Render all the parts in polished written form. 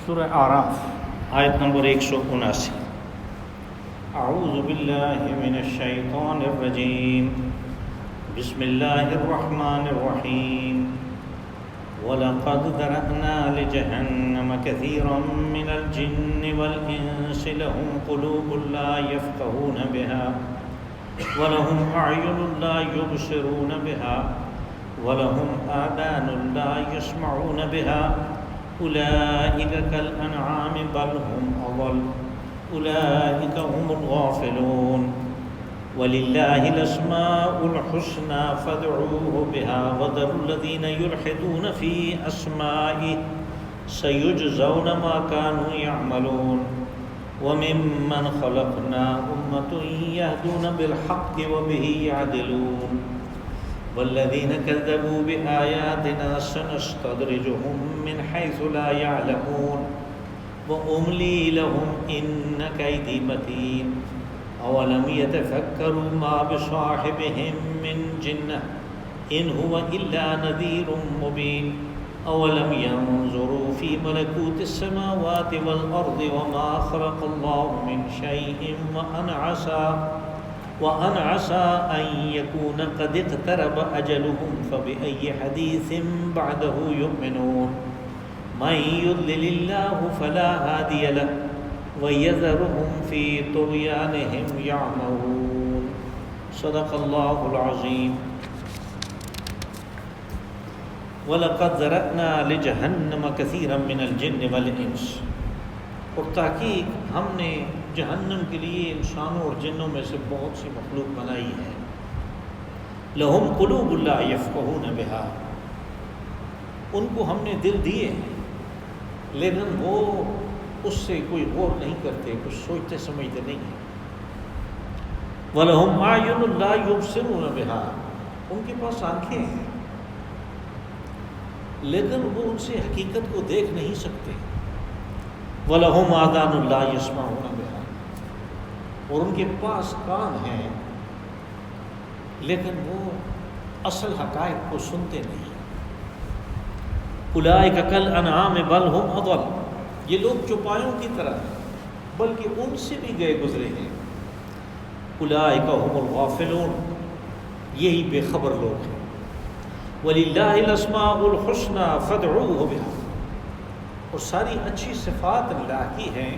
سورہ اعراف آیت نمبر 179۔ اعوذ باللہ من الشیطان الرجیم بسم اللہ الرحمن الرحیم وَلَقَدْ ذَرَأْنَا لِجَهَنَّمَ كَثِيرًا مِنَ الْجِنِّ وَالْإِنسِ لَهُمْ قُلُوبٌ لَا يَفْقَهُونَ بِهَا وَلَهُمْ أَعْيُنٌ لَا يُبْصِرُونَ بِهَا وَلَهُمْ آذَانٌ لَا يَسْمَعُونَ بِهَا أُولَئِكَ كَالْأَنْعَامِ بَلْ هُمْ أَضَلُّ أُولَئِكَ هُمُ الْغَافِلُونَ وَلِلَّهِ الْأَسْمَاءُ الْحُسْنَى فَادْعُوهُ بِهَا وَذَرُوا الَّذِينَ يُلْحِدُونَ فِي أَسْمَائِهِ سَيُجْزَوْنَ مَا كَانُوا يَعْمَلُونَ وَمِمَّنْ خَلَقْنَا أُمَّةٌ يَهْدُونَ بِالْحَقِّ وَبِهِ يَعْدِلُونَ وَالَّذِينَ كَذَّبُوا بِآيَاتِنَا سَنَسْتَدْرِجُهُم مِّنْ حَيْثُ لَا يَعْلَمُونَ وَأُمْلِي لَهُمْ إِنَّ كَيْدِي مَتِينٌ أَوَلَمْ يَتَفَكَّرُوا مَا بِصَاحِبِهِم مِّن جِنَّةٍ إِنْ هُوَ إِلَّا نَذِيرٌ مُّبِينٌ أَوَلَمْ يَنظُرُوا فِي مَلَكُوتِ السَّمَاوَاتِ وَالْأَرْضِ وَمَا خَلَقَ اللَّهُ مِن شَيْءٍ وَأَنْ عَسَىٰ أَن يَكُونَ قَدِ اقْتَرَبَ أَجَلُهُمْ فَبِأَيِّ حَدِيثٍ بَعْدَهُ يُؤْمِنُونَ مَن يُضْلِلِ اللَّهُ فَلَا هَادِيَ لَهُ وَيَذَرُهُمْ فِي طُغْيَانِهِمْ يَعْمَهُونَ صدق اللہ العظیم۔ وَلَقَدْ ذَرَأْنَا لِجَهَنَّمَ كَثِيرًا مِّنَ الْجِنِّ وَالْإِنسِ، اور تحقیق ہم نے جہنم کے لیے انسانوں اور جنوں میں سے بہت سی مخلوق بنائی ہے۔ لَهُمْ قُلُوبٌ لَا يَفْقَهُونَ بِهَا، ان کو ہم نے دل دیے ہیں لیکن وہ اس سے کوئی غور نہیں کرتے، کچھ سوچتے سمجھتے نہیں ہیں۔ وَلَهُمْ أَعْيُنٌ لَا يُبْصِرُونَ بِهَا، ان کے پاس آنکھیں ہیں لیکن وہ ان سے حقیقت کو دیکھ نہیں سکتے۔ وَلَهُمْ آذَانٌ لَا يَسْمَعُونَ بِهَا، اور ان کے پاس کان ہیں لیکن وہ اصل حقائق کو سنتے نہیں۔ أُولَٰئِكَ كَالْأَنْعَامِ بَلْ هُمْ أَضَلُّ، یہ لوگ چوپایوں کی طرح ہیں بلکہ ان سے بھی گئے گزرے ہیں۔ أُولَٰئِكَ هُمُ الْغَافِلُونَ، یہی بے خبر لوگ ہیں۔ وَلِلَّهِ الْأَسْمَاءُ الْحُسْنَى فَادْعُوهُ بِهَا، اور ساری اچھی صفات اللہ کی ہیں،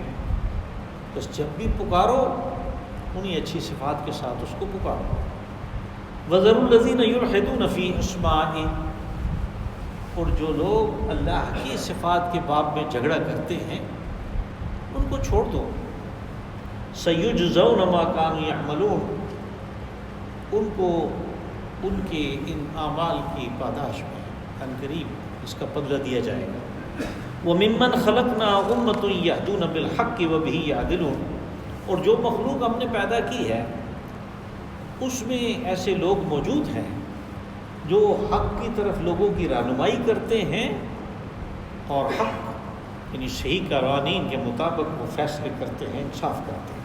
بس جب بھی پکارو انہی اچھی صفات کے ساتھ اس کو پکارو۔ وَذَرُوا الَّذِينَ يُلْحِدُونَ فِي أَسْمَائِهِ، اور جو لوگ اللہ کی صفات کے باب میں جھگڑا کرتے ہیں ان کو چھوڑ دو۔ سَيُجْزَوْنَ مَا كَانُوا يَعْمَلُونَ، ان کو ان کے ان اعمال کی پاداش میں عنقریب اس کا بدلہ دیا جائے گا۔ وَمِمَّنْ خَلَقْنَا أُمَّةٌ يَهْدُونَ بِالْحَقِّ وَبِهِ يَعْدِلُونَ، اور جو مخلوق ہم نے پیدا کی ہے اس میں ایسے لوگ موجود ہیں جو حق کی طرف لوگوں کی رہنمائی کرتے ہیں اور حق یعنی صحیح قوانین کے مطابق وہ فیصلے کرتے ہیں، انصاف کرتے ہیں۔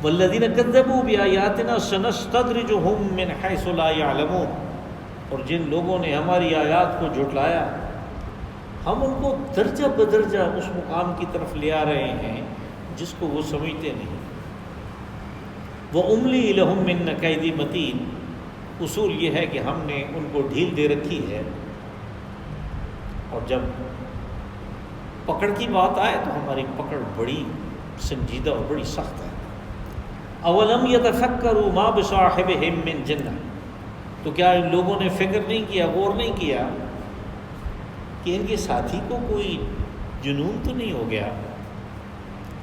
وَالَّذِينَ كَذَّبُوا بِآيَاتِنَا سَنَسْتَدْرِجُهُم مِّنْ حَيْثُ لَا يَعْلَمُونَ، اور جن لوگوں نے ہماری آیات کو جھٹلایا ہم ان کو درجہ بدرجہ اس مقام کی طرف لے آ رہے ہیں جس کو وہ سمجھتے نہیں۔ وَأُمْلِي لَهُمْ إِنَّ كَيْدِي مَتِينٌ، اصول یہ ہے کہ ہم نے ان کو ڈھیل دے رکھی ہے، اور جب پکڑ کی بات آئے تو ہماری پکڑ بڑی سنجیدہ اور بڑی سخت ہے۔ أَوَلَمْ يَتَفَكَّرُوا مَا بِصَاحِبِهِم مِّن جِنَّةٍ، تو کیا ان لوگوں نے فکر نہیں کیا، غور نہیں کیا کہ ان کے ساتھی کو کوئی جنون تو نہیں ہو گیا؟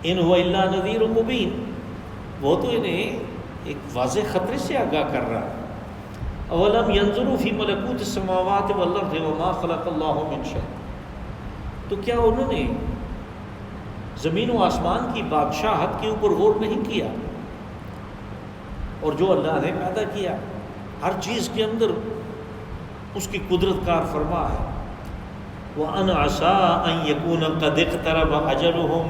ان هو الا نذیر مبین، وہ تو انہیں ایک واضح خطرے سے آگاہ کر رہا ہے۔ اولم ينظروا فی ملکوت السماوات والارض وما خلق اللہ من شیء، تو کیا انہوں نے زمین و آسمان کی بادشاہت کے اوپر غور نہیں کیا؟ اور جو اللہ نے پیدا کیا ہر چیز کے اندر اس کی قدرت کار فرما ہے۔ وَأَنْ عَسَىٰ أَن يَكُونَ قَدِ اقْتَرَبَ أَجَلُهُمْ،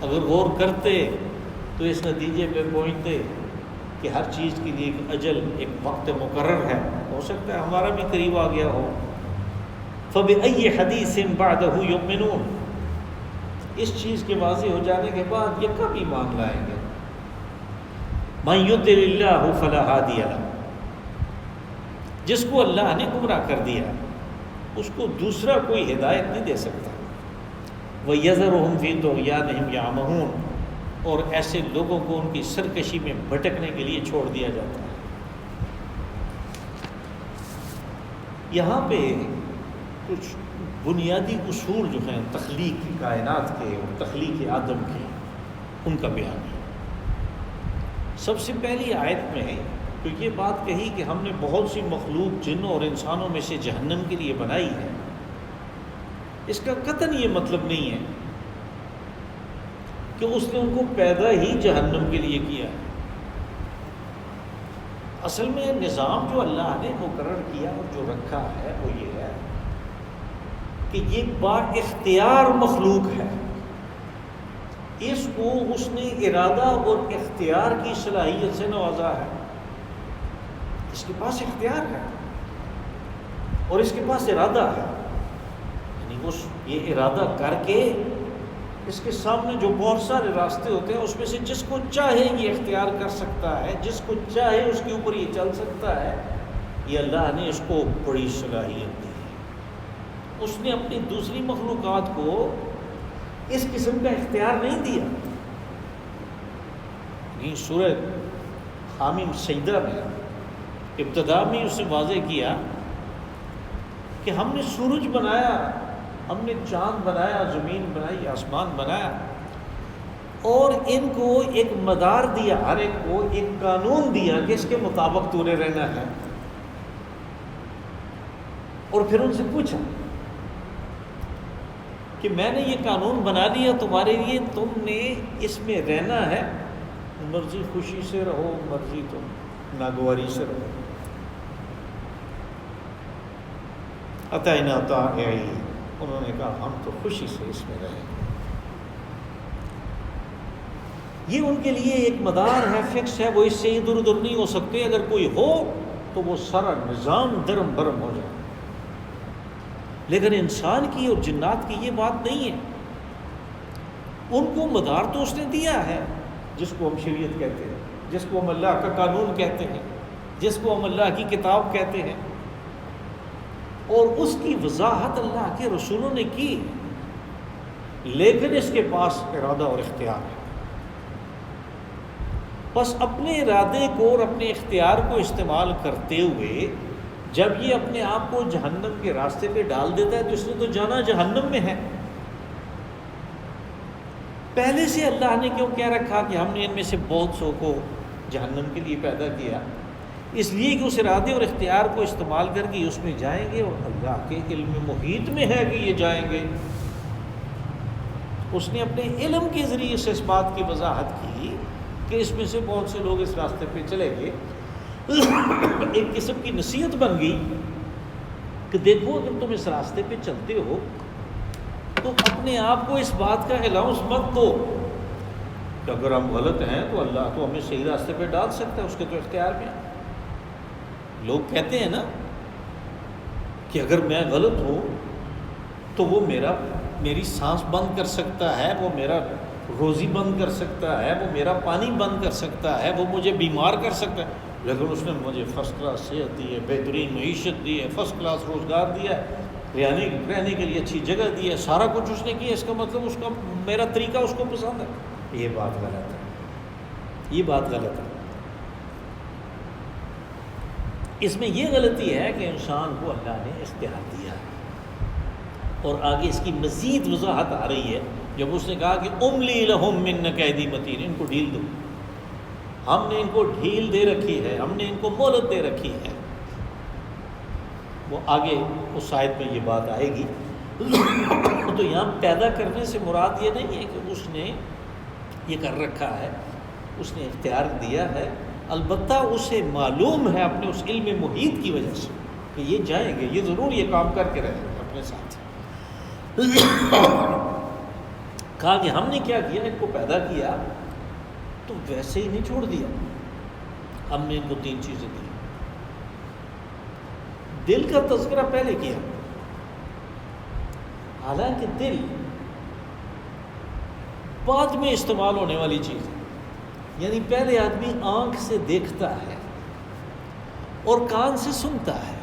اگر غور کرتے تو اس نتیجے پہ پہنچتے کہ ہر چیز کے لیے ایک اجل، ایک وقت مقرر ہے، ہو سکتا ہے ہمارا بھی قریب آ گیا ہو۔ فَبِأَيِّ حَدِيثٍ بَعْدَهُ يُؤْمِنُونَ، اس چیز کے واضح ہو جانے کے بعد یہ کب ایمان لائیں گے؟ مَن يُضْلِلِ اللَّهُ فَلَا هَادِيَ لَهُ، جس کو اللہ نے گمراہ کر دیا اس کو دوسرا کوئی ہدایت نہیں دے سکتا۔ وَيَذَرُهُمْ فِي طُغْيَانِهِمْ يَعْمَهُونَ، اور ایسے لوگوں کو ان کی سرکشی میں بھٹکنے کے لیے چھوڑ دیا جاتا ہے۔ یہاں پہ کچھ بنیادی اصول جو ہیں تخلیق کائنات کے اور تخلیق آدم کے، ان کا بیان ہے۔ سب سے پہلی آیت میں تو یہ بات کہی کہ ہم نے بہت سی مخلوق جنوں اور انسانوں میں سے جہنم کے لیے بنائی ہے، اس کا قطعاً یہ مطلب نہیں ہے کہ اس نے ان کو پیدا ہی جہنم کے لیے کیا ہے۔ اصل میں نظام جو اللہ نے مقرر کیا اور جو رکھا ہے وہ یہ ہے کہ یہ با اختیار مخلوق ہے، اس کو اس نے ارادہ اور اختیار کی صلاحیت سے نوازا ہے۔ اس کے پاس اختیار ہے اور اس کے پاس ارادہ ہے، یعنی یہ ارادہ کر کے اس کے سامنے جو بہت سارے راستے ہوتے ہیں اس میں سے جس کو چاہے یہ اختیار کر سکتا ہے، جس کو چاہے اس کے اوپر یہ چل سکتا ہے۔ یہ اللہ نے اس کو بڑی صلاحیت دی ہے۔ اس نے اپنی دوسری مخلوقات کو اس قسم کا اختیار نہیں دیا۔ یہ سورہ حامیم سجدہ میں ابتدا میں اس نے واضح کیا کہ ہم نے سورج بنایا، ہم نے چاند بنایا، زمین بنائی، آسمان بنایا، اور ان کو ایک مدار دیا، ہر ایک کو ایک قانون دیا کہ اس کے مطابق تو نے رہنا ہے، اور پھر ان سے پوچھا کہ میں نے یہ قانون بنا لیا تمہارے لیے، تم نے اس میں رہنا ہے، مرضی خوشی سے رہو، مرضی تم ناگواری سے رہو۔ اطعنا طاعین، انہوں نے کہا ہم تو خوشی سے اس میں رہیں گے۔ یہ ان کے لیے ایک مدار ہے، فکس ہے، وہ اس سے ادھر ادھر نہیں ہو سکتے۔ اگر کوئی ہو تو وہ سارا نظام درم برم ہو جائے۔ لیکن انسان کی اور جنات کی یہ بات نہیں ہے، ان کو مدار تو اس نے دیا ہے، جس کو ہم شریعت کہتے ہیں، جس کو ہم اللہ کا قانون کہتے ہیں، جس کو ہم اللہ کی کتاب کہتے ہیں، اور اس کی وضاحت اللہ کے رسولوں نے کی، لیکن اس کے پاس ارادہ اور اختیار ہے۔ بس اپنے ارادے کو اور اپنے اختیار کو استعمال کرتے ہوئے جب یہ اپنے آپ کو جہنم کے راستے پہ ڈال دیتا ہے تو اس نے تو جانا جہنم میں ہے۔ پہلے سے اللہ نے کیوں کہہ رکھا کہ ہم نے ان میں سے بہت سو کو جہنم کے لیے پیدا کیا؟ اس لیے کہ اس ارادے اور اختیار کو استعمال کر کے اس میں جائیں گے، اور اللہ کے علم محیط میں ہے کہ یہ جائیں گے۔ اس نے اپنے علم کے ذریعے سے اس بات کی وضاحت کی کہ اس میں سے بہت سے لوگ اس راستے پہ چلے گئے۔ ایک قسم کی نصیحت بن گئی کہ دیکھو اگر تم اس راستے پہ چلتے ہو تو اپنے آپ کو اس بات کا الاؤنس مت دو کہ اگر ہم غلط ہیں تو اللہ تو ہمیں صحیح راستے پہ ڈال سکتا ہے، اس کے تو اختیار میں ہے۔ لوگ کہتے ہیں نا کہ اگر میں غلط ہوں تو وہ میری سانس بند کر سکتا ہے، وہ میرا روزی بند کر سکتا ہے، وہ میرا پانی بند کر سکتا ہے، وہ مجھے بیمار کر سکتا ہے، لیکن اس نے مجھے فرسٹ کلاس صحت دی ہے، بہترین معیشت دی ہے، فرسٹ کلاس روزگار دیا ہے، رہنے کے لیے اچھی جگہ دی ہے، سارا کچھ اس نے کیا۔ اس کا مطلب اس کا میرا طریقہ اس کو پسند ہے۔ یہ بات غلط ہے، یہ بات غلط ہے۔ اس میں یہ غلطی ہے کہ انسان کو اللہ نے اختیار دیا ہے، اور آگے اس کی مزید وضاحت آ رہی ہے جب اس نے کہا کہ املی لہم من کیدی متین، ان کو ڈھیل دو، ہم نے ان کو ڈھیل دے رکھی ہے، ہم نے ان کو مہلت دے رکھی ہے۔ وہ آگے اس آیت میں یہ بات آئے گی۔ تو یہاں پیدا کرنے سے مراد یہ نہیں ہے کہ اس نے یہ کر رکھا ہے، اس نے اختیار دیا ہے، البتہ اسے معلوم ہے اپنے اس علم محیط کی وجہ سے کہ یہ جائیں گے، یہ ضرور یہ کام کر کے رہیں گے اپنے ساتھ۔ کہا کہ ہم نے کیا کیا، ان کو پیدا کیا تو ویسے ہی نہیں چھوڑ دیا، ہم نے ان کو 3 چیزیں دی۔ دل کا تذکرہ پہلے کیا حالانکہ دل بعد میں استعمال ہونے والی چیز ہے. یعنی پہلے آدمی آنکھ سے دیکھتا ہے اور کان سے سنتا ہے.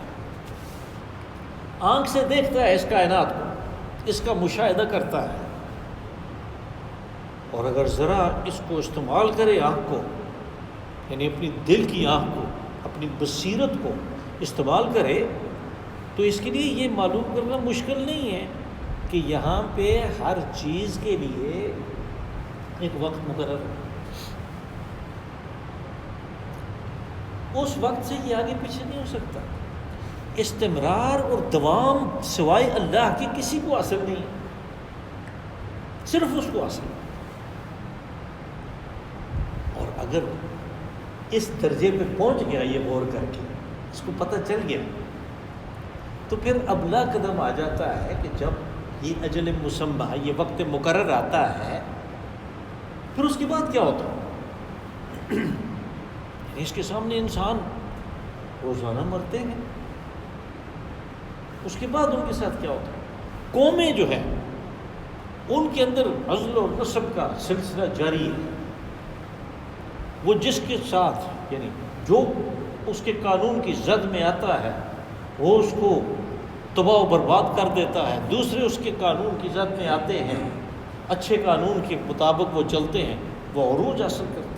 آنکھ سے دیکھتا ہے اس کائنات کو، اس کا مشاہدہ کرتا ہے، اور اگر ذرا اس کو استعمال کرے آنکھ کو، یعنی اپنی دل کی آنکھ کو، اپنی بصیرت کو استعمال کرے، تو اس کے لیے یہ معلوم کرنا مشکل نہیں ہے کہ یہاں پہ ہر چیز کے لیے ایک وقت مقرر ہے. اس وقت سے یہ آگے پیچھے نہیں ہو سکتا. استمرار اور دوام سوائے اللہ کے کسی کو حاصل نہیں ہے، صرف اس کو حاصل ہے. اور اگر اس درجے پہ پہنچ گیا یہ غور کر کے، اس کو پتہ چل گیا، تو پھر اگلا قدم آ جاتا ہے کہ جب یہ اجل مسمہ، یہ وقت مقرر آتا ہے، پھر اس کے بعد کیا ہوتا ہے؟ اس کے سامنے انسان روزانہ مرتے ہیں، اس کے بعد ان کے ساتھ کیا ہوتا ہے؟ قومیں جو ہے ان کے اندر عزل و نسب کا سلسلہ جاری ہے. وہ جس کے ساتھ، یعنی جو اس کے قانون کی زد میں آتا ہے وہ اس کو تباہ و برباد کر دیتا ہے. دوسرے اس کے قانون کی زد میں آتے ہیں، اچھے قانون کے مطابق وہ چلتے ہیں، وہ عروج حاصل کرتے ہیں.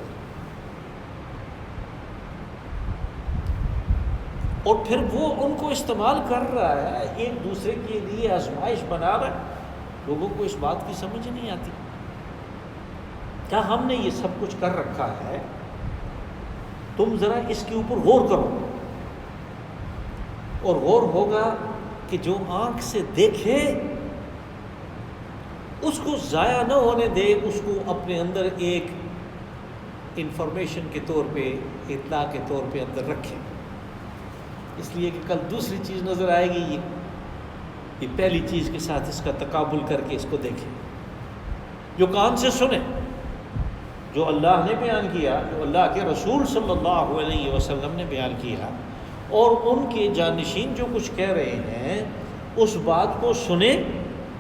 اور پھر وہ ان کو استعمال کر رہا ہے، ایک دوسرے کے لیے آزمائش بنا رہا ہے. لوگوں کو اس بات کی سمجھ نہیں آتی. کیا ہم نے یہ سب کچھ کر رکھا ہے؟ تم ذرا اس کے اوپر غور کرو، اور غور ہوگا کہ جو آنکھ سے دیکھے اس کو ضائع نہ ہونے دے، اس کو اپنے اندر ایک انفارمیشن کے طور پہ، اطلاع کے طور پہ اندر رکھے. اس لیے کہ کل دوسری چیز نظر آئے گی، یہ پہلی چیز کے ساتھ اس کا تقابل کر کے اس کو دیکھیں. جو کان سے سنے، جو اللہ نے بیان کیا، جو اللہ کے رسول صلی اللہ علیہ وسلم نے بیان کیا، اور ان کے جانشین جو کچھ کہہ رہے ہیں، اس بات کو سنے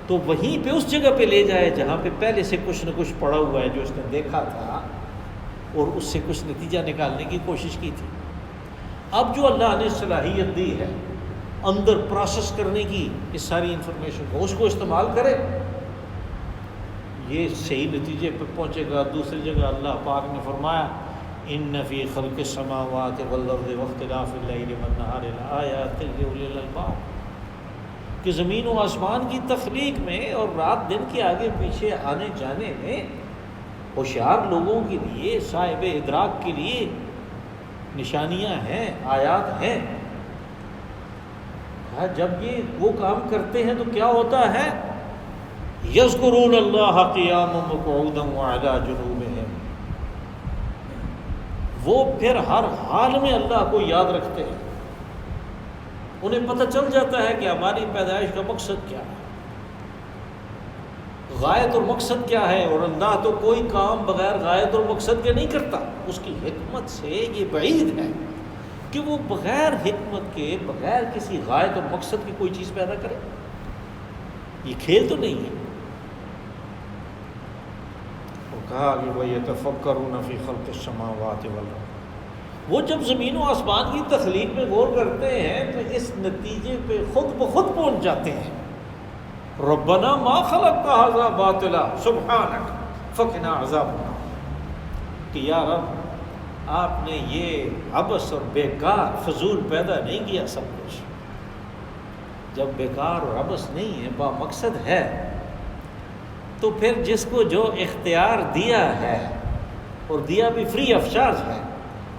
تو وہیں پہ اس جگہ پہ لے جائے جہاں پہ پہلے سے کچھ نہ کچھ پڑا ہوا ہے، جو اس نے دیکھا تھا اور اس سے کچھ نتیجہ نکالنے کی کوشش کی تھی. اب جو اللہ نے صلاحیت دی ہے اندر پروسیس کرنے کی اس ساری انفارمیشن کو، اس کو استعمال کرے، یہ صحیح نتیجے پہ پہنچے گا. دوسری جگہ اللہ پاک نے فرمایا ان فی خلق السماوات والارض واختلاف اللیل والنہار لآیات لأولی الالباب، کہ زمین و آسمان کی تخلیق میں اور رات دن کے آگے پیچھے آنے جانے میں ہوشیار لوگوں کے لیے، صاحب ادراک کے لیے نشانیاں ہیں، آیات ہیں. جب یہ وہ کام کرتے ہیں تو کیا ہوتا ہے؟ یذکرون اللہ قیاما وقعودا وعلی جنوبہم، وہ پھر ہر حال میں اللہ کو یاد رکھتے ہیں. انہیں پتہ چل جاتا ہے کہ ہماری پیدائش کا مقصد کیا ہے، غایت اور مقصد کیا ہے. اور اللہ تو کوئی کام بغیر غایت اور مقصد کے نہیں کرتا. اس کی حکمت سے یہ بعید ہے کہ وہ بغیر حکمت کے، بغیر کسی غایت اور مقصد کی کوئی چیز پیدا کرے. یہ کھیل تو نہیں ہے. وہ کہا کہ وَيَتَفَكَّرُونَ فِي خَلْقِ السَّمَاوَاتِ وَالْأَرْضِ، وہ جب زمین و آسمان کی تخلیق میں غور کرتے ہیں تو اس نتیجے پہ خود بخود پہنچ جاتے ہیں، ربنا ما خلقت هذا باطلا سبحانک فقنا عذاب النار، کہ یا رب آپ نے یہ عبث اور بیکار فضول پیدا نہیں کیا سب کچھ. جب بیکار اور عبث نہیں ہے، با مقصد ہے، تو پھر جس کو جو اختیار دیا ہے، اور دیا بھی فری آف چارج ہے،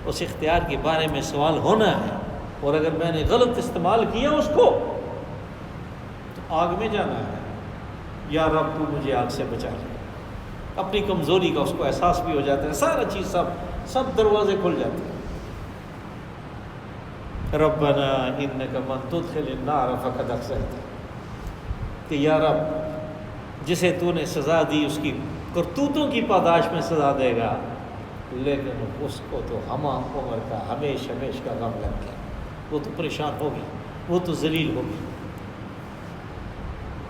اس اختیار کے بارے میں سوال ہونا ہے. اور اگر میں نے غلط استعمال کیا اس کو تو آگ میں جانا ہے. یا رب تو مجھے آگ سے بچا لے. اپنی کمزوری کا اس کو احساس بھی ہو جاتا ہے، سارا چیز سب دروازے کھل جاتے ہیں. ربنا انک من تدخل النار فقد اخزیتہ، کہ یا رب جسے تو نے سزا دی اس کی کرتوتوں کی پاداش میں سزا دے گا، لیکن اس کو تو ہمہ عمر کا ہمیش کا غم لگ گیا. وہ تو پریشان ہوگی، وہ تو ذلیل ہوگی.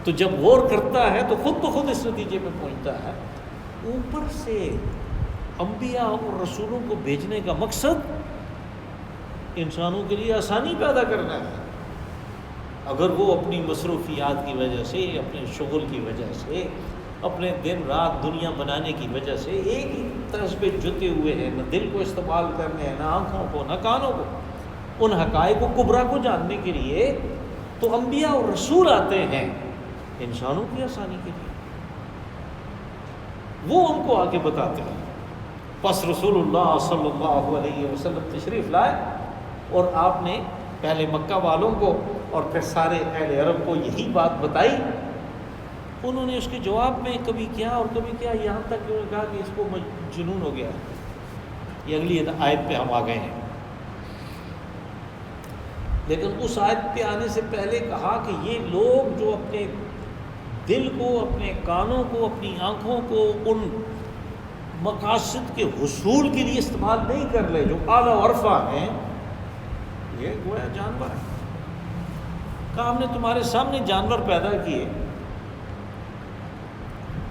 تو جب غور کرتا ہے تو خود بخود اس نتیجے میں پہنچتا ہے. اوپر سے انبیاء اور رسولوں کو بھیجنے کا مقصد انسانوں کے لیے آسانی پیدا کرنا ہے. اگر وہ اپنی مصروفیات کی وجہ سے، اپنے شغل کی وجہ سے، اپنے دن رات دنیا بنانے کی وجہ سے ایک ہی طرز پہ جتے ہوئے ہیں، نہ دل کو استعمال کرنے ہیں، نہ آنکھوں کو، نہ کانوں کو، ان حقائق و کبریٰ کو جاننے کے لیے، تو انبیاء اور رسول آتے ہیں انسانوں کی آسانی کے لیے. وہ ان کو آگے بتاتے ہیں. پس رسول اللہ صلی اللہ علیہ وسلم تشریف لائے اور آپ نے پہلے مکہ والوں کو اور پھر سارے اہل عرب کو یہی بات بتائی. انہوں نے اس کے جواب میں کبھی کیا اور کبھی کیا، یہاں تک کہ انہوں نے کہا کہ اس کو جنون ہو گیا. یہ اگلی آیت پہ ہم آ گئے ہیں. لیکن اس آیت پہ آنے سے پہلے کہا کہ یہ لوگ جو اپنے دل کو، اپنے کانوں کو، اپنی آنکھوں کو ان مقاصد کے حصول کے لیے استعمال نہیں کر لے جو اعلیٰ عرفہ ہیں، یہ گویا جانور ہیں. کہا ہم نے تمہارے سامنے جانور پیدا کیے،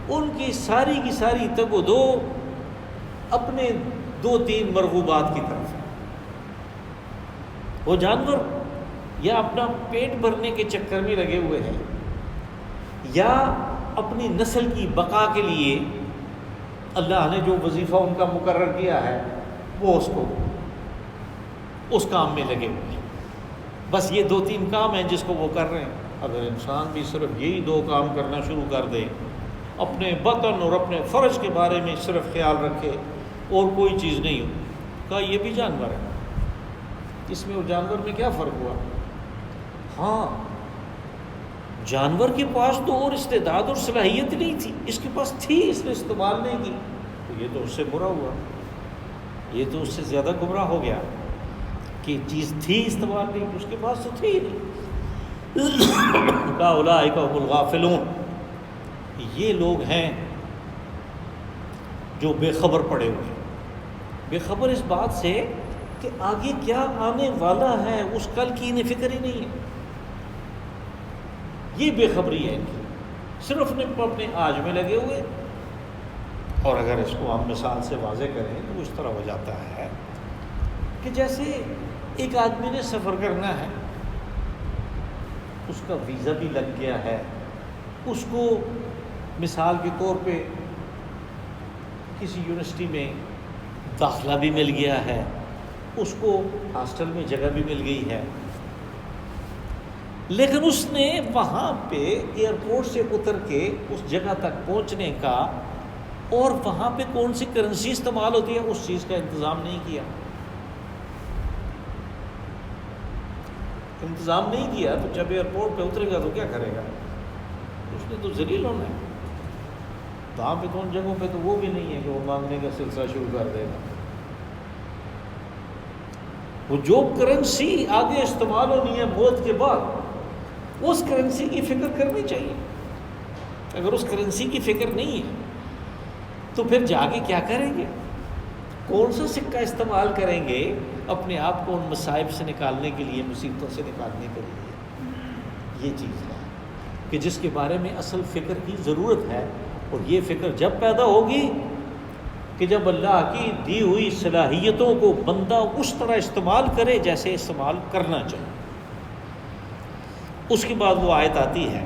ان کی ساری تگ و دو اپنے 2-3 مرغوبات کی طرف ہے. وہ جانور یا اپنا پیٹ بھرنے کے چکر میں لگے ہوئے ہیں، یا اپنی نسل کی بقا کے لیے اللہ نے جو وظیفہ ان کا مقرر کیا ہے وہ اس کام میں لگے ہوئے ہیں. بس یہ 2-3 کام ہیں جس کو وہ کر رہے ہیں. اگر انسان بھی صرف یہی 2 کام کرنا شروع کر دے، اپنے بطن اور اپنے فرج کے بارے میں صرف خیال رکھے اور کوئی چیز نہیں ہو، کہا یہ بھی جانور ہے. اس میں اور جانور میں کیا فرق ہوا؟ ہاں، جانور کے پاس تو اور استعداد اور صلاحیت نہیں تھی، اس کے پاس تھی، اس نے استعمال نہیں کی، تو یہ تو اس سے برا ہوا، یہ تو اس سے زیادہ گمراہ ہو گیا کہ چیز تھی استعمال نہیں کی، اس کے پاس تو تھی نہیں. کہا اولئک هم الغافلون، یہ لوگ ہیں جو بے خبر پڑے ہوئے ہیں. بے خبر اس بات سے کہ آگے کیا آنے والا ہے اس کل کی انہیں فکر ہی نہیں ہے. یہ بے خبری ہے، صرف اپنے آج میں لگے ہوئے. اور اگر اس کو ہم مثال سے واضح کریں تو اس طرح ہو جاتا ہے کہ جیسے ایک آدمی نے سفر کرنا ہے، اس کا ویزا بھی لگ گیا ہے، اس کو مثال کے طور پہ کسی یونیورسٹی میں داخلہ بھی مل گیا ہے، اس کو ہاسٹل میں جگہ بھی مل گئی ہے، لیکن اس نے وہاں پہ ایئرپورٹ سے اتر کے اس جگہ تک پہنچنے کا اور وہاں پہ کون سی کرنسی استعمال ہوتی ہے اس چیز کا انتظام نہیں کیا. تو جب ایئرپورٹ پہ اترے گا تو کیا کرے گا؟ اس نے تو ذلیل ہونا ہے. وہاں پہ تو ان جگہوں پہ تو وہ بھی نہیں ہے کہ وہ مانگنے کا سلسلہ شروع کر دے گا. وہ جو کرنسی آگے استعمال ہونی ہے موت کے بعد، اس کرنسی کی فکر کرنی چاہیے. اگر اس کرنسی کی فکر نہیں ہے تو پھر جا کے کیا کریں گے؟ کون سا سکہ استعمال کریں گے اپنے آپ کو ان مصائب سے نکالنے کے لیے، مصیبتوں سے نکالنے کے لیے؟ یہ چیز ہے کہ جس کے بارے میں اصل فکر کی ضرورت ہے. اور یہ فکر جب پیدا ہوگی کہ جب اللہ کی دی ہوئی صلاحیتوں کو بندہ اس طرح استعمال کرے جیسے استعمال کرنا چاہیے. اس کے بعد وہ آیت آتی ہے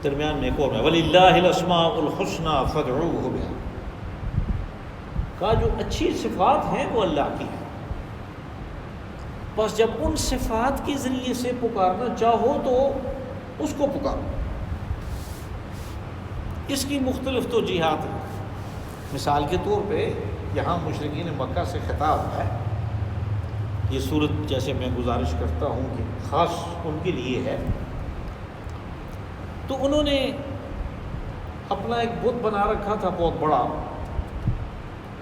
درمیان میں ایک اور ہے وَلِلَّهِ الْأَسْمَاءُ الْحُسْنَى فَادْعُوهُ بِهَا. کا جو اچھی صفات ہیں وہ اللہ کی ہیں، بس جب ان صفات کے ذریعے سے پکارنا چاہو تو اس کو پکارو. اس کی مختلف توجیہات ہیں. مثال کے طور پہ یہاں مشرکین مکہ سے خطاب ہے. یہ صورت جیسے میں گزارش کرتا ہوں کہ خاص ان کے لیے ہے. تو انہوں نے اپنا ایک بت بنا رکھا تھا بہت بڑا،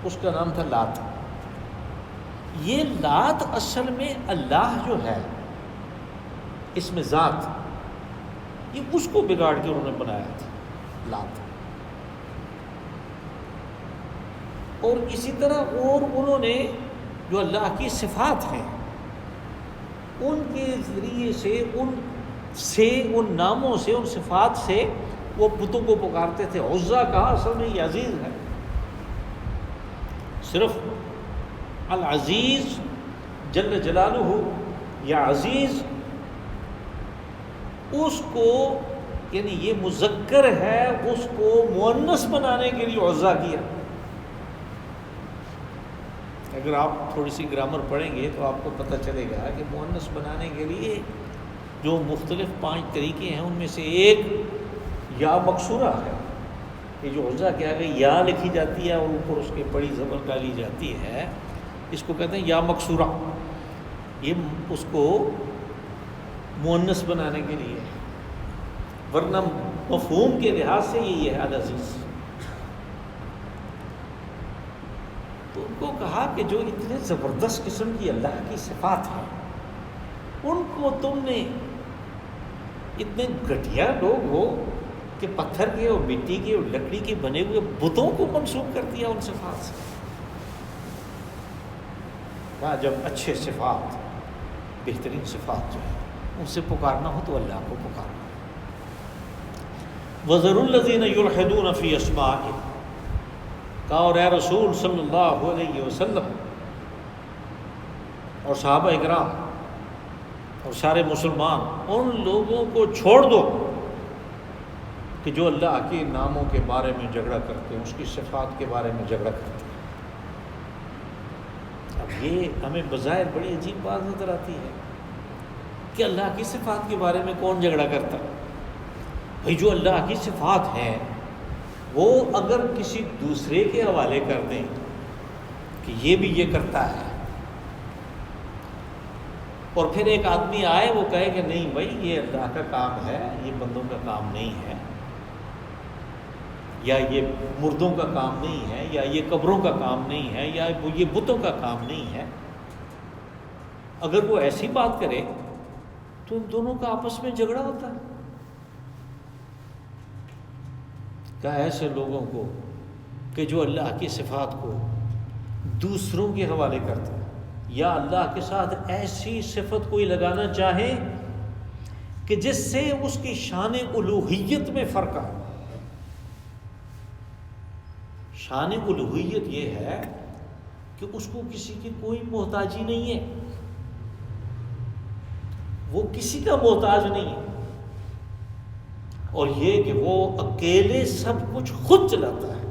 اس کا نام تھا لات. یہ لات اصل میں اللہ جو ہے اس میں ذات، یہ اس کو بگاڑ کے انہوں نے بنایا تھا لات. اور اسی طرح اور انہوں نے جو اللہ کی صفات ہیں ان کے ذریعے سے ان ناموں سے، ان صفات سے وہ بتوں کو پکارتے تھے۔ عزا کہا، اصل میں یہ عزیز ہے۔ صرف العزیز جل جلالہ یا عزیز، اس کو یعنی یہ مذکر ہے، اس کو مؤنث بنانے کے لیے عزا کیا۔ اگر آپ تھوڑی سی گرامر پڑھیں گے تو آپ کو پتہ چلے گا کہ مؤنث بنانے کے لیے جو مختلف 5 طریقے ہیں، ان میں سے ایک یا مکسورہ ہے، کہ جو عزا کے آگے یا لکھی جاتی ہے اور اوپر اس کے بڑی زبر ڈالی جاتی ہے، اس کو کہتے ہیں یا مکسورہ۔ یہ اس کو مؤنث بنانے کے لیے، ورنہ مفہوم کے لحاظ سے یہ ہے العزیز۔ تو ان کو کہا کہ جو اتنے زبردست قسم کی اللہ کی صفات ہیں، ان کو تم نے، اتنے گھٹیا لوگ ہو کہ پتھر کے اور مٹی کے اور لکڑی کے بنے ہوئے بتوں کو منسوب کر دیا ان صفات سے۔ کہا جب اچھے صفات، بہترین صفات جو ہے ان سے پکارنا ہو تو اللہ کو پکارنا۔ وَذَرُوا الَّذِينَ يُلْحِدُونَ فِي أَسْمَائِهِ، کہا اور اے رسول صلی اللہ علیہ وسلم اور صحابہ اکرام اور سارے مسلمان، ان لوگوں کو چھوڑ دو کہ جو اللہ کے ناموں کے بارے میں جھگڑا کرتے ہیں، اس کی صفات کے بارے میں جھگڑا کرتے ہیں۔ اب یہ ہمیں بظاہر بڑی عجیب بات نظر آتی ہے کہ اللہ کی صفات کے بارے میں کون جھگڑا کرتا ہے؟ بھئی جو اللہ کی صفات ہیں وہ اگر کسی دوسرے کے حوالے کر دیں کہ یہ بھی یہ کرتا ہے، اور پھر ایک آدمی آئے وہ کہے کہ نہیں بھائی یہ اللہ کا کام ہے، یہ بندوں کا کام نہیں ہے، یا یہ مردوں کا کام نہیں ہے، یا یہ قبروں کا کام نہیں ہے، یا یہ بتوں کا کام نہیں ہے، اگر وہ ایسی بات کرے تو ان دونوں کا آپس میں جھگڑا ہوتا ہے۔ کہا ایسے لوگوں کو کہ جو اللہ کی صفات کو دوسروں کے حوالے کرتے ہیں، یا اللہ کے ساتھ ایسی صفت کوئی لگانا چاہے کہ جس سے اس کی شان الوہیت میں فرق آئے۔ شان الوہیت یہ ہے کہ اس کو کسی کی کوئی محتاجی نہیں ہے، وہ کسی کا محتاج نہیں ہے، اور یہ کہ وہ اکیلے سب کچھ خود چلاتا ہے،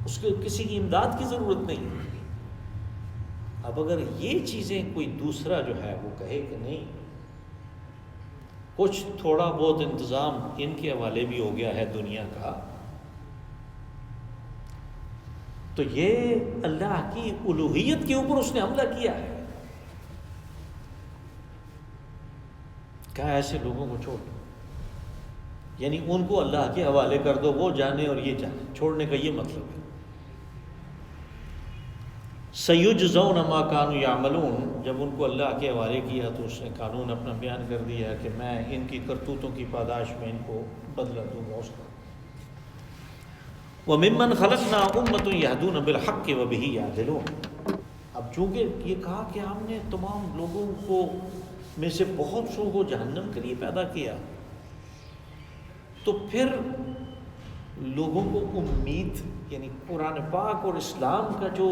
اس کے کسی کی امداد کی ضرورت نہیں ہے۔ اب اگر یہ چیزیں کوئی دوسرا جو ہے وہ کہے کہ نہیں، کچھ تھوڑا بہت انتظام ان کے حوالے بھی ہو گیا ہے دنیا کا، تو یہ اللہ کی الوہیت کے اوپر اس نے حملہ کیا ہے۔ کہا ایسے لوگوں کو چھوڑ دو، یعنی ان کو اللہ کے حوالے کر دو، وہ جانے اور یہ جانے، چھوڑنے کا یہ مطلب ہے۔ سَيُجْزَوْنَ مَا كَانُوا يَعْمَلُونَ، جب ان کو اللہ کے حوالے کیا تو اس نے قانون اپنا بیان کر دیا کہ میں ان کی کرتوتوں کی پاداش میں ان کو بدلہ دوں گا اس کا۔ وَمِمَّنْ خَلَقْنَا أُمَّةٌ يَهْدُونَ بِالْحَقِّ وَبِهِ يَعْدِلُونَ۔ اب چونکہ یہ کہا کہ ہم نے تمام لوگوں کو میں سے بہت سو کو جہنم کے لیے پیدا کیا، تو پھر لوگوں کو امید، یعنی قرآن پاک اور اسلام کا جو،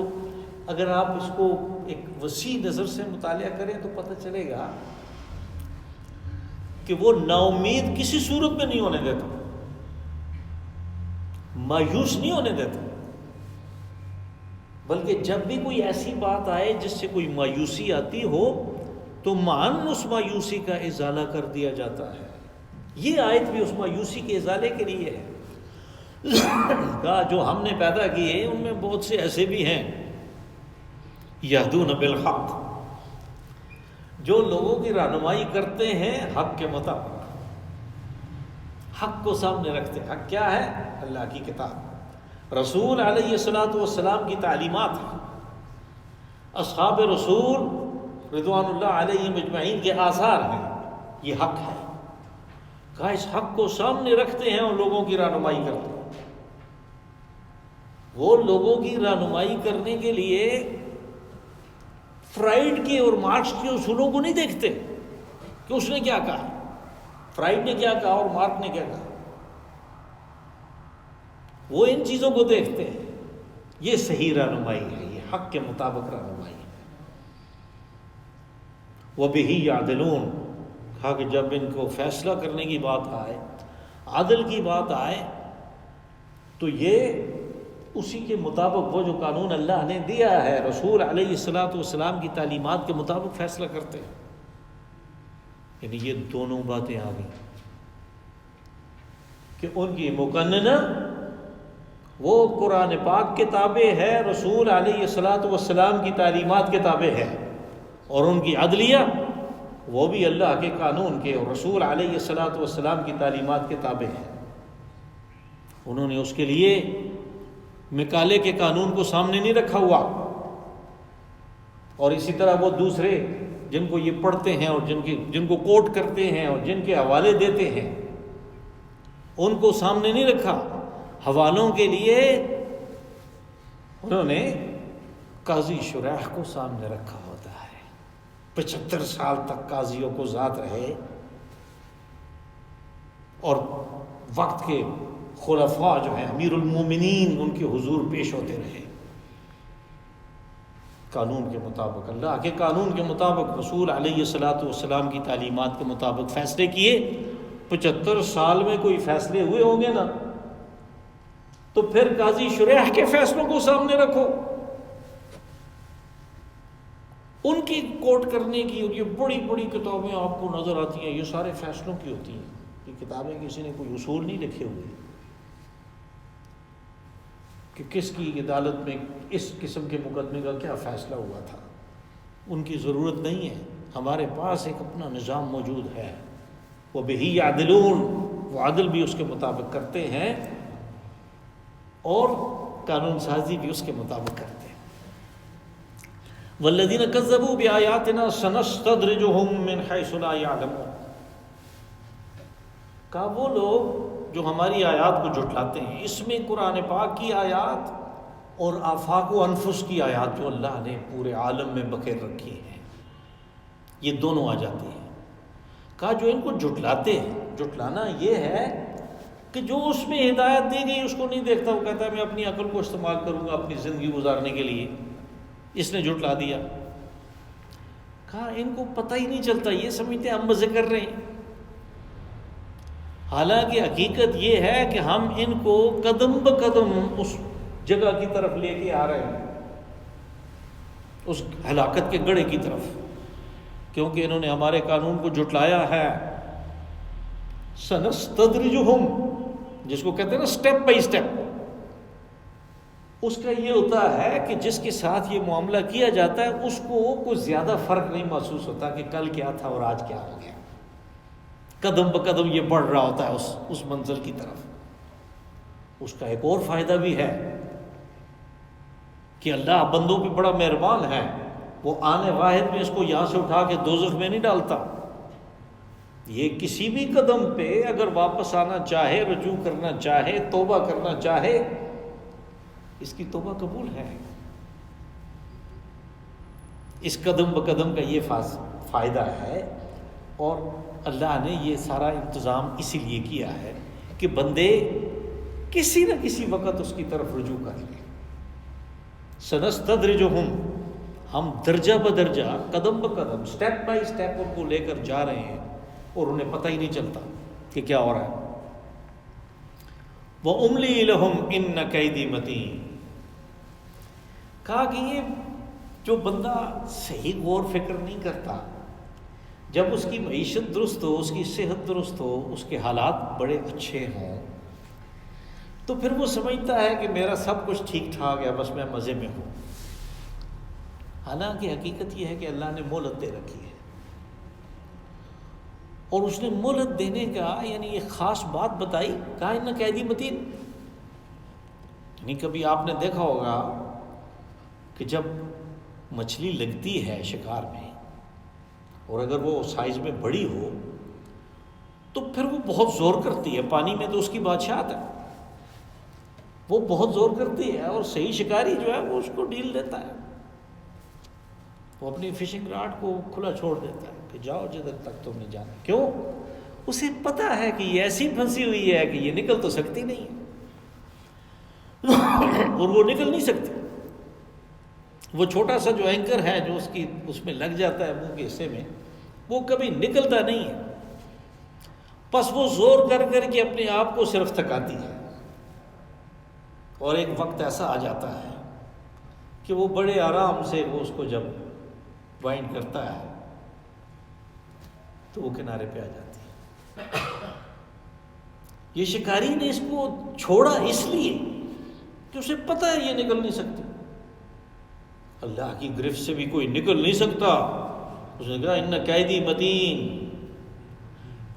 اگر آپ اس کو ایک وسیع نظر سے مطالعہ کریں تو پتہ چلے گا کہ وہ نا امید کسی صورت میں نہیں ہونے دیتا، مایوس نہیں ہونے دیتا، بلکہ جب بھی کوئی ایسی بات آئے جس سے کوئی مایوسی آتی ہو تو معاً اس مایوسی کا ازالہ کر دیا جاتا ہے۔ یہ آیت بھی اس مایوسی کے ازالے کے لیے ہے۔ کہا جو ہم نے پیدا کیے ان میں بہت سے ایسے بھی ہیں یہدون بالحق، جو لوگوں کی رہنمائی کرتے ہیں حق کے مطابق، حق کو سامنے رکھتے ہیں۔ حق کیا ہے؟ اللہ کی کتاب، رسول علیہ الصلوۃ والسلام کی تعلیمات ہیں، اصحاب رسول رضوان اللہ علیہم اجمعین کے آثار ہیں، یہ حق ہے۔ کہا اس حق کو سامنے رکھتے ہیں اور لوگوں کی رہنمائی کرتے ہیں۔ وہ لوگوں کی رہنمائی کرنے کے لیے فرائڈ کے اور مارکس کے اصولوں کو نہیں دیکھتے کہ اس نے کیا کہا، فرائڈ نے کیا کہا اور مارکس نے کیا کہا، وہ ان چیزوں کو دیکھتے ہیں۔ یہ صحیح رہنمائی ہے، یہ حق کے مطابق رہنمائی ہے۔ وَبِهِ يَعْدِلُونَ، کہا کہ جب ان کو فیصلہ کرنے کی بات آئے، عدل کی بات آئے، تو یہ اسی کے مطابق وہ جو قانون اللہ نے دیا ہے رسول علیہ السلام کی تعلیمات کے مطابق فیصلہ کرتے ہیں۔ یعنی یہ دونوں باتیں آ گئیں کہ ان کی مقننہ وہ قرآن پاک کے تابع ہے، رسول علیہ السلام کی تعلیمات کے تابع ہے، اور ان کی عدلیہ وہ بھی اللہ کے قانون کے اور رسول علیہ السلام کی تعلیمات کے تابع ہے۔ انہوں نے اس کے لیے مکالے کے قانون کو سامنے نہیں رکھا ہوا، اور اسی طرح وہ دوسرے جن کو یہ پڑھتے ہیں اور جن کو کوٹ کرتے ہیں اور جن کے حوالے دیتے ہیں ان کو سامنے نہیں رکھا۔ حوالوں کے لیے انہوں نے قاضی شریح کو سامنے رکھا ہوتا ہے۔ 75 سال تک قاضیوں کو ذات رہے، اور وقت کے خلفاء جو ہیں امیر المومنین ان کے حضور پیش ہوتے رہے، قانون کے مطابق، اللہ کے قانون کے مطابق، رسول علیہ السلام کی تعلیمات کے مطابق فیصلے کیے۔ 75 سال میں کوئی فیصلے ہوئے ہوں گے نا، تو پھر قاضی شریح کے فیصلوں کو سامنے رکھو، ان کی کوٹ کرنے کی، اور یہ بڑی بڑی کتابیں آپ کو نظر آتی ہیں، یہ سارے فیصلوں کی ہوتی ہیں۔ یہ کتابیں کسی نے کوئی اصول نہیں لکھے ہوئے کہ کس کی عدالت میں اس قسم کے مقدمے کا کیا فیصلہ ہوا تھا، ان کی ضرورت نہیں ہے۔ ہمارے پاس ایک اپنا نظام موجود ہے، وَبِهِ يَعْدِلُونَ، وہ عدل بھی اس کے مطابق کرتے ہیں اور قانون سازی بھی اس کے مطابق کرتے ہیں۔ وَالَّذِينَ كَذَّبُوا بِآيَاتِنَا سَنَسْتَدْرِجُهُم مِّنْ حَيْثُ لَا يَعْلَمُونَ، کہ وہ لوگ جو ہماری آیات کو جھٹلاتے ہیں، اس میں قرآن پاک کی آیات اور آفاق و انفس کی آیات جو اللہ نے پورے عالم میں بکھیر رکھی ہیں، یہ دونوں آ جاتی ہیں۔ کہا جو ان کو جھٹلاتے ہیں، جھٹلانا یہ ہے کہ جو اس میں ہدایت دی گئی اس کو نہیں دیکھتا، وہ کہتا ہے میں اپنی عقل کو استعمال کروں گا اپنی زندگی گزارنے کے لیے، اس نے جھٹلا دیا۔ کہا ان کو پتہ ہی نہیں چلتا، یہ سمجھتے ہیں ہم مزے کر رہے ہیں، حالانکہ حقیقت یہ ہے کہ ہم ان کو قدم بقدم اس جگہ کی طرف لے کے آ رہے ہیں، اس ہلاکت کے گڑھے کی طرف، کیونکہ انہوں نے ہمارے قانون کو جھٹلایا ہے۔ سنستدرجہم، جس کو کہتے ہیں نا سٹیپ بائی سٹیپ، اس کا یہ ہوتا ہے کہ جس کے ساتھ یہ معاملہ کیا جاتا ہے اس کو کوئی زیادہ فرق نہیں محسوس ہوتا کہ کل کیا تھا اور آج کیا ہو گیا، قدم بقدم یہ بڑھ رہا ہوتا ہے اس منزل کی طرف۔ اس کا ایک اور فائدہ بھی ہے کہ اللہ بندوں پہ بڑا مہربان ہے، وہ آنے واحد میں اس کو یہاں سے اٹھا کے دوزخ میں نہیں ڈالتا، یہ کسی بھی قدم پہ اگر واپس آنا چاہے، رجوع کرنا چاہے، توبہ کرنا چاہے، اس کی توبہ قبول ہے۔ اس قدم بقدم کا یہ فائدہ ہے، اور اللہ نے یہ سارا انتظام اسی لیے کیا ہے کہ بندے کسی نہ کسی وقت اس کی طرف رجوع کر لیں۔ سنستدرجہم، ہم درجہ بدرجہ قدم بقدم سٹیپ بائی سٹیپ ان کو لے کر جا رہے ہیں، اور انہیں پتہ ہی نہیں چلتا کہ کیا ہو رہا ہے۔ وَأُمْلِي لَهُمْ إِنَّ كَيْدِي مَتِينٌ، کہا کہ یہ جو بندہ صحیح غور فکر نہیں کرتا، جب اس کی معیشت درست ہو، اس کی صحت درست ہو، اس کے حالات بڑے اچھے ہوں، تو پھر وہ سمجھتا ہے کہ میرا سب کچھ ٹھیک ٹھاک ہے، بس میں مزے میں ہوں۔ حالانکہ حقیقت یہ ہے کہ اللہ نے مہلت دے رکھی ہے، اور اس نے مہلت دینے کا یعنی یہ خاص بات بتائی، کہا ان قیدی متین، یعنی کبھی آپ نے دیکھا ہوگا کہ جب مچھلی لگتی ہے شکار میں، اور اگر وہ سائز میں بڑی ہو تو پھر وہ بہت زور کرتی ہے، پانی میں تو اس کی بادشاہت ہے، وہ بہت زور کرتی ہے، اور صحیح شکاری جو ہے وہ اس کو ڈھیل دیتا ہے۔ وہ اپنی فشنگ راڈ کو کھلا چھوڑ دیتا ہے کہ جاؤ جدھر تک تم نے جانا. کیوں؟ اسے پتہ ہے کہ یہ ایسی پھنسی ہوئی ہے کہ یہ نکل تو سکتی نہیں ہے اور وہ نکل نہیں سکتی. وہ چھوٹا سا جو اینکر ہے جو اس میں لگ جاتا ہے منہ کے حصے میں، وہ کبھی نکلتا نہیں ہے. بس وہ زور کر کر کے اپنے آپ کو صرف تھکاتی ہے، اور ایک وقت ایسا آ جاتا ہے کہ وہ بڑے آرام سے وہ اس کو جب وائنڈ کرتا ہے تو وہ کنارے پہ آ جاتی ہے. یہ شکاری نے اس کو چھوڑا اس لیے کہ اسے پتہ ہے یہ نکل نہیں سکتی. اللہ کی گرفت سے بھی کوئی نکل نہیں سکتا. اس نے کہا ان قیدی متین،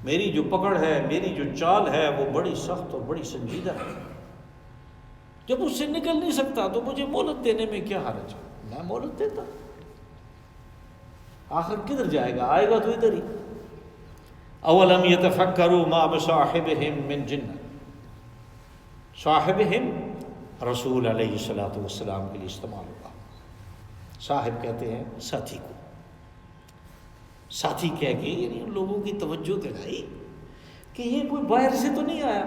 میری جو پکڑ ہے، میری جو چال ہے وہ بڑی سخت اور بڑی سنجیدہ ہے. جب اس سے نکل نہیں سکتا تو مجھے مہلت دینے میں کیا حرج ہے؟ میں مہلت دیتا. آخر کدھر جائے گا؟ آئے گا تو ادھر ہی. اولم یتفکروا ما بصاحبہم من جنہ. صاحبہم رسول علیہ الصلوۃ والسلام کے لیے استعمال ہوگا. صاحب کہتے ہیں ساتھی کو. ساتھی کہہ کے یعنی ان لوگوں کی توجہ دلائی کہ یہ کوئی باہر سے تو نہیں آیا،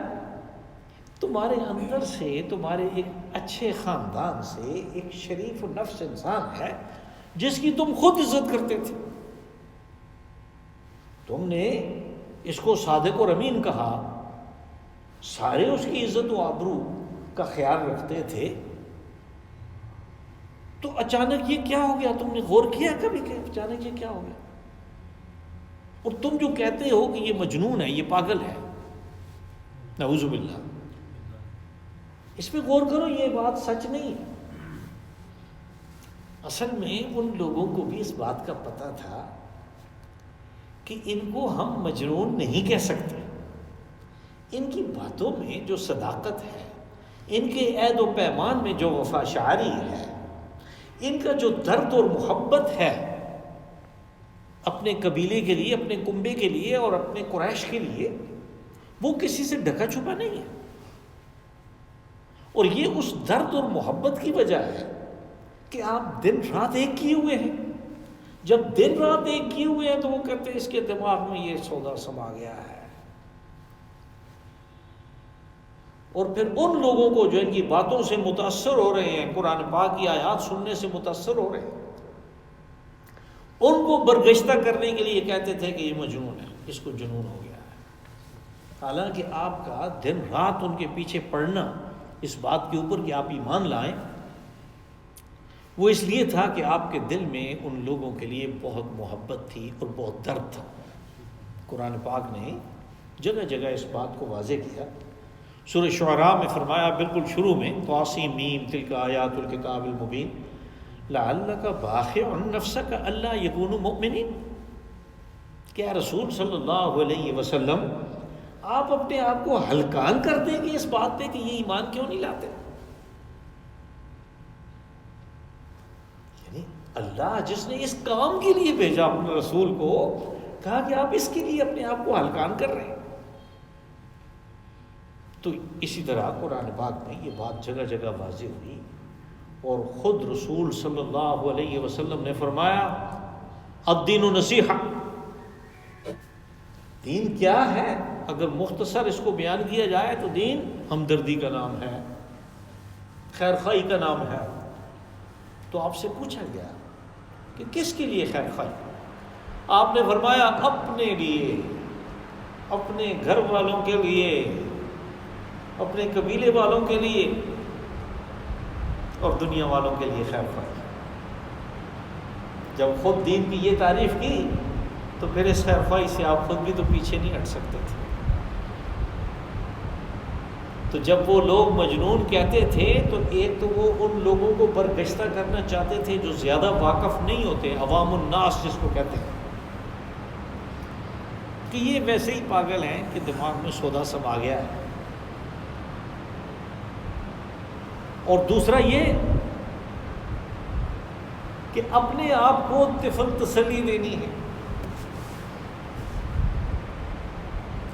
تمہارے اندر سے، تمہارے ایک اچھے خاندان سے ایک شریف نفس انسان ہے جس کی تم خود عزت کرتے تھے. تم نے اس کو صادق اور امین کہا، سارے اس کی عزت و آبرو کا خیال رکھتے تھے، تو اچانک یہ کیا ہو گیا؟ تم نے غور کیا کبھی کہ اچانک یہ کیا ہو گیا؟ اور تم جو کہتے ہو کہ یہ مجنون ہے، یہ پاگل ہے، نعوذ باللہ، اس پہ غور کرو، یہ بات سچ نہیں ہے. اصل میں ان لوگوں کو بھی اس بات کا پتہ تھا کہ ان کو ہم مجنون نہیں کہہ سکتے. ان کی باتوں میں جو صداقت ہے، ان کے عہد و پیمان میں جو وفا شعاری ہے، ان کا جو درد اور محبت ہے اپنے قبیلے کے لیے، اپنے کنبے کے لیے اور اپنے قریش کے لیے، وہ کسی سے ڈھکا چھپا نہیں ہے. اور یہ اس درد اور محبت کی وجہ ہے کہ آپ دن رات ایک کیے ہوئے ہیں. جب دن رات ایک کیے ہوئے ہیں تو وہ کہتے ہیں اس کے دماغ میں یہ سودا سما گیا ہے. اور پھر ان لوگوں کو جو ان کی باتوں سے متاثر ہو رہے ہیں، قرآن پاک کی آیات سننے سے متاثر ہو رہے ہیں، ان کو برگشتہ کرنے کے لیے کہتے تھے کہ یہ مجنون ہے، اس کو جنون ہو گیا ہے. حالانکہ آپ کا دن رات ان کے پیچھے پڑنا اس بات کے اوپر کہ آپ ایمان لائیں، وہ اس لیے تھا کہ آپ کے دل میں ان لوگوں کے لیے بہت محبت تھی اور بہت درد تھا. قرآن پاک نے جگہ جگہ اس بات کو واضح کیا. سورہ شعراء میں فرمایا بالکل شروع میں، طاسیم میم تلک آیات الکتاب المبین لعلک باخع نفسک الا یکونوا مؤمنین. کیا رسول صلی اللہ علیہ وسلم آپ اپنے آپ کو ہلکان کر دیں گے اس بات پہ کہ یہ ایمان کیوں نہیں لاتے؟ یعنی اللہ جس نے اس کام کے لیے بھیجا اپنے رسول کو، کہا کہ آپ اس کے لیے اپنے آپ کو ہلکان کر رہے ہیں. تو اسی طرح قرآن پاک میں یہ بات جگہ جگہ واضح ہوئی، اور خود رسول صلی اللہ علیہ وسلم نے فرمایا الدین نصیحہ. دین کیا ہے؟ اگر مختصر اس کو بیان کیا جائے تو دین ہمدردی کا نام ہے، خیر خواہی کا نام ہے. تو آپ سے پوچھا گیا کہ کس کے لیے خیر خواہی؟ آپ نے فرمایا اپنے لیے، اپنے گھر والوں کے لیے، اپنے قبیلے والوں کے لیے اور دنیا والوں کے لیے خیر خواہی. جب خود دین کی یہ تعریف کی تو پھر اس خیر خواہی سے آپ خود بھی تو پیچھے نہیں ہٹ سکتے تھے. تو جب وہ لوگ مجنون کہتے تھے تو ایک تو وہ ان لوگوں کو برگشتہ کرنا چاہتے تھے جو زیادہ واقف نہیں ہوتے، عوام الناس جس کو کہتے ہیں، کہ یہ ویسے ہی پاگل ہیں کہ دماغ میں سودا سما گیا ہے. اور دوسرا یہ کہ اپنے آپ کو طفل تسلی دینی ہے.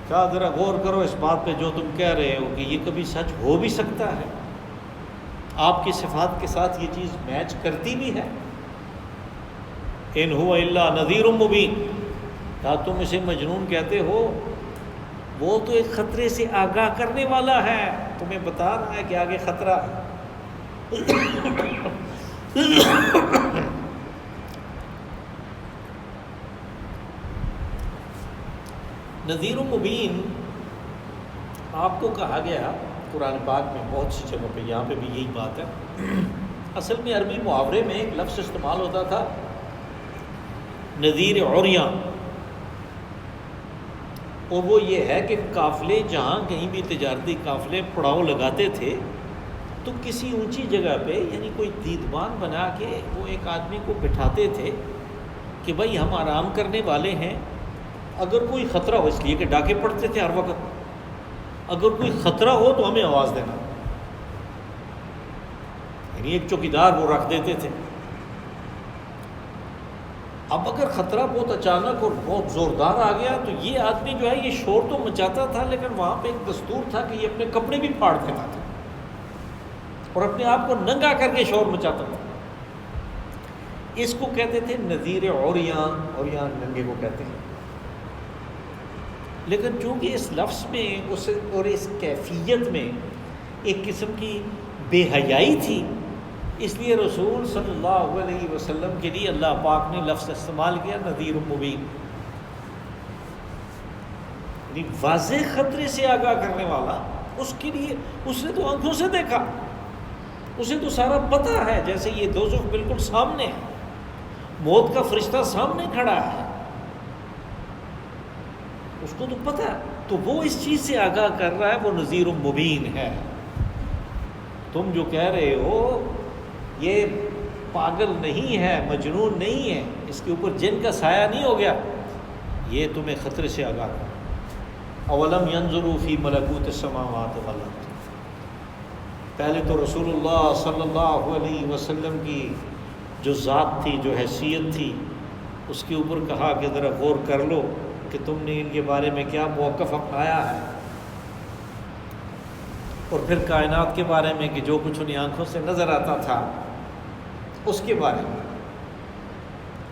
کہا ذرا غور کرو اس بات پہ جو تم کہہ رہے ہو کہ یہ کبھی سچ ہو بھی سکتا ہے، آپ کی صفات کے ساتھ یہ چیز میچ کرتی بھی ہے. ان هو الا نذیر مبین، کیا تم اسے مجنون کہتے ہو؟ وہ تو ایک خطرے سے آگاہ کرنے والا ہے، تمہیں بتا رہا ہے کہ آگے خطرہ ہے۔ نذیر مبین آپ کو کہا گیا قرآن پاک میں بہت سی جگہوں پہ، یہاں پہ بھی یہی بات ہے۔ اصل میں عربی محاورے میں ایک لفظ استعمال ہوتا تھا نذیر عریاں، اور وہ یہ ہے کہ قافلے جہاں کہیں بھی تجارتی قافلے پڑاؤ لگاتے تھے تو کسی اونچی جگہ پہ یعنی کوئی دیدبان بنا کے وہ ایک آدمی کو بٹھاتے تھے کہ بھائی ہم آرام کرنے والے ہیں، اگر کوئی خطرہ ہو، اس لیے کہ ڈاکے پڑتے تھے ہر وقت، اگر کوئی خطرہ ہو تو ہمیں آواز دینا، یعنی ایک چوکیدار وہ رکھ دیتے تھے۔ اب اگر خطرہ بہت اچانک اور بہت زوردار آ گیا تو یہ آدمی جو ہے یہ شور تو مچاتا تھا، لیکن وہاں پہ ایک دستور تھا کہ یہ اپنے کپڑے بھی پھاڑ دیتا تھا اور اپنے آپ کو ننگا کر کے شور مچاتا تھا۔ اس کو کہتے تھے نذیر عریاں، عریاں ننگے کو کہتے ہیں۔ لیکن چونکہ اس لفظ میں اور اس کیفیت میں ایک قسم کی بے حیائی تھی، اس لیے رسول صلی اللہ علیہ وسلم کے لیے اللہ پاک نے لفظ استعمال کیا نذیر مبین، یعنی واضح خطرے سے آگاہ کرنے والا۔ اس کے لیے اس نے تو آنکھوں سے دیکھا، اسے تو سارا پتہ ہے، جیسے یہ دوزخ بالکل سامنے ہے، موت کا فرشتہ سامنے کھڑا ہے، اس کو تو پتہ ہے، تو وہ اس چیز سے آگاہ کر رہا ہے، وہ نذیر مبین ہے۔ تم جو کہہ رہے ہو یہ پاگل نہیں ہے، مجنون نہیں ہے، اس کے اوپر جن کا سایہ نہیں ہو گیا، یہ تمہیں خطرے سے آگاہ کر۔ اولم ینظروا فی ملکوت السماوات والارض، پہلے تو رسول اللہ صلی اللہ علیہ وسلم کی جو ذات تھی، جو حیثیت تھی، اس کے اوپر کہا کہ ذرا غور کر لو کہ تم نے ان کے بارے میں کیا موقف اپنایا ہے، اور پھر کائنات کے بارے میں کہ جو کچھ انہیں آنکھوں سے نظر آتا تھا اس کے بارے میں۔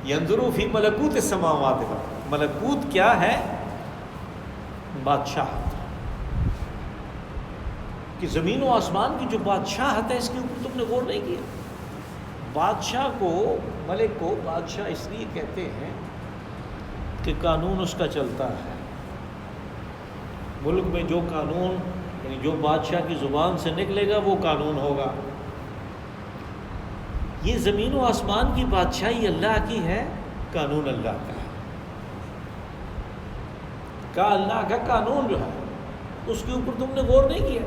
ینظروا فی ملکوت السماوات والارض، ملکوت کیا ہے؟ بادشاہت، کہ زمین و آسمان کی جو بادشاہت ہے اس کے اوپر تم نے غور نہیں کیا۔ بادشاہ کو، ملک کو بادشاہ اس لیے کہتے ہیں کہ قانون اس کا چلتا ہے، ملک میں جو قانون یعنی جو بادشاہ کی زبان سے نکلے گا وہ قانون ہوگا۔ یہ زمین و آسمان کی بادشاہی اللہ کی ہے، قانون اللہ کا ہے، کا اللہ کا قانون جو ہے اس کے اوپر تم نے غور نہیں کیا۔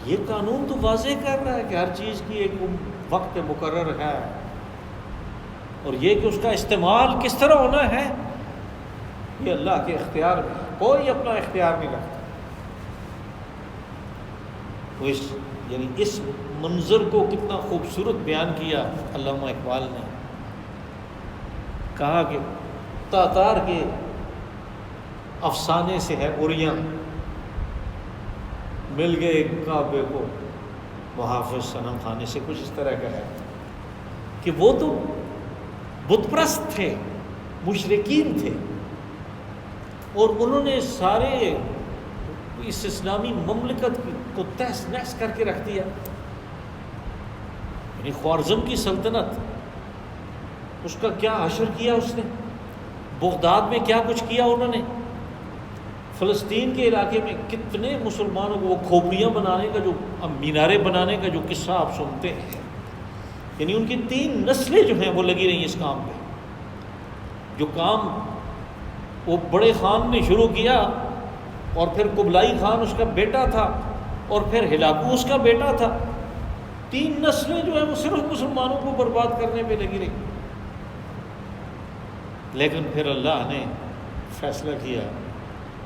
یہ قانون تو واضح کر رہا ہے کہ ہر چیز کی ایک وقت مقرر ہے، اور یہ کہ اس کا استعمال کس طرح ہونا ہے یہ اللہ کے اختیار میں، کوئی اپنا اختیار نہیں رکھتا۔ تو اس منظر کو کتنا خوبصورت بیان کیا علامہ اقبال نے، کہا کہ تاتار کے افسانے سے ہے عریاں، مل گئے کعبے کو محافظ صنم خانے سے، کچھ اس طرح کا ہے کہ وہ تو بت پرست تھے، مشرکین تھے، اور انہوں نے سارے اس اسلامی مملکت کو تہس نہس کر کے رکھ دیا۔ یعنی خوارزم کی سلطنت، اس کا کیا حشر کیا اس نے، بغداد میں کیا کچھ کیا انہوں نے، فلسطین کے علاقے میں کتنے مسلمانوں کو وہ کھوپڑیاں بنانے کا، جو مینارے بنانے کا جو قصہ آپ سنتے ہیں، یعنی ان کی 3 نسلیں جو ہیں وہ لگی رہی اس کام پہ۔ جو کام وہ بڑے خان نے شروع کیا، اور پھر قبلائی خان اس کا بیٹا تھا، اور پھر ہلاکو اس کا بیٹا تھا، 3 نسلیں جو ہیں وہ صرف مسلمانوں کو برباد کرنے پہ لگی رہی۔ لیکن پھر اللہ نے فیصلہ کیا،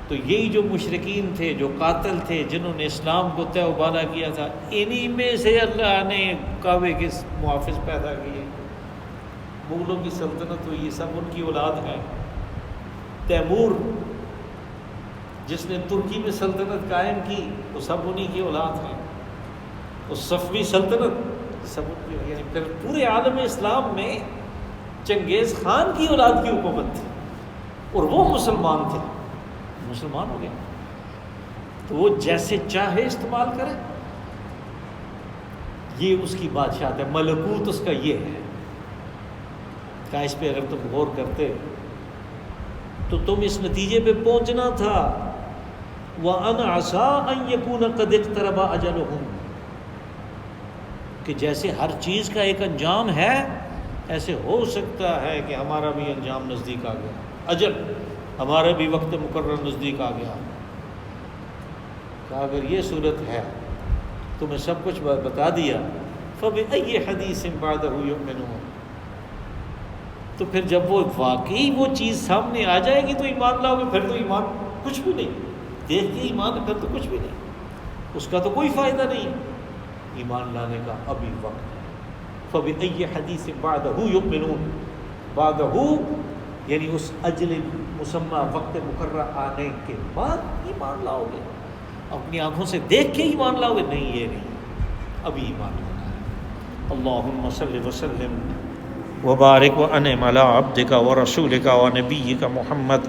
تو یہی جو مشرکین تھے، جو قاتل تھے، جنہوں نے اسلام کو تہ و بالا کیا تھا، انہی میں سے اللہ نے کعبے کے محافظ پیدا کیے۔ مغلوں کی سلطنت ہوئی، یہ سب ان کی اولاد ہے۔ تیمور جس نے ترکی میں سلطنت قائم کی، وہ سب انہی کی اولاد ہیں۔ وہ صفوی سلطنت یعنی پھر پورے عالم اسلام میں چنگیز خان کی اولاد کی حکومت تھی اور وہ مسلمان تھے، مسلمان ہو گئے، تو وہ جیسے چاہے استعمال کرے، یہ اس کی بادشاہت ہے، ملکوت اس کا یہ ہے کہ اس پہ اگر تم غور کرتے تو تم اس نتیجے پہ پہنچنا تھا وَأَنْ عَسَىٰ أَنْ يَكُونَ قَدِ اقْتَرَبَ أَجَلُهُمْ، کہ جیسے ہر چیز کا ایک انجام ہے ایسے ہو سکتا ہے کہ ہمارا بھی انجام نزدیک آ گیا، اجل ہمارا بھی وقت مقرر نزدیک آ گیا، کہ اگر یہ صورت ہے تمہیں سب کچھ بتا دیا فَبِأَيِّ حَدِيثٍ بَعْدَهُ يُؤْمِنُونَ، تو پھر جب وہ واقعی وہ چیز سامنے آ جائے گی تو ایمان لاؤ گے، پھر تو ایمان کچھ بھی نہیں، دیکھ کے ایمان پھر تو کچھ بھی نہیں، اس کا تو کوئی فائدہ نہیں ہے، ایمان لانے کا ابھی وقت ہے۔ فَبِأَيِّ حَدِيثٍ بَعْدَهُ يُؤْمِنُونَ، بعدہ یعنی اس اجل مسمى وقت مقررہ آنے کے بعد ایمان لاؤ گے، اپنی آنکھوں سے دیکھ کے ایمان لاؤ گے، نہیں یہ نہیں، ابھی ایمان لانا ہے۔ اللہم صلی وسلم وبارک وانعم علی عبدک ورسولک ونبیک محمد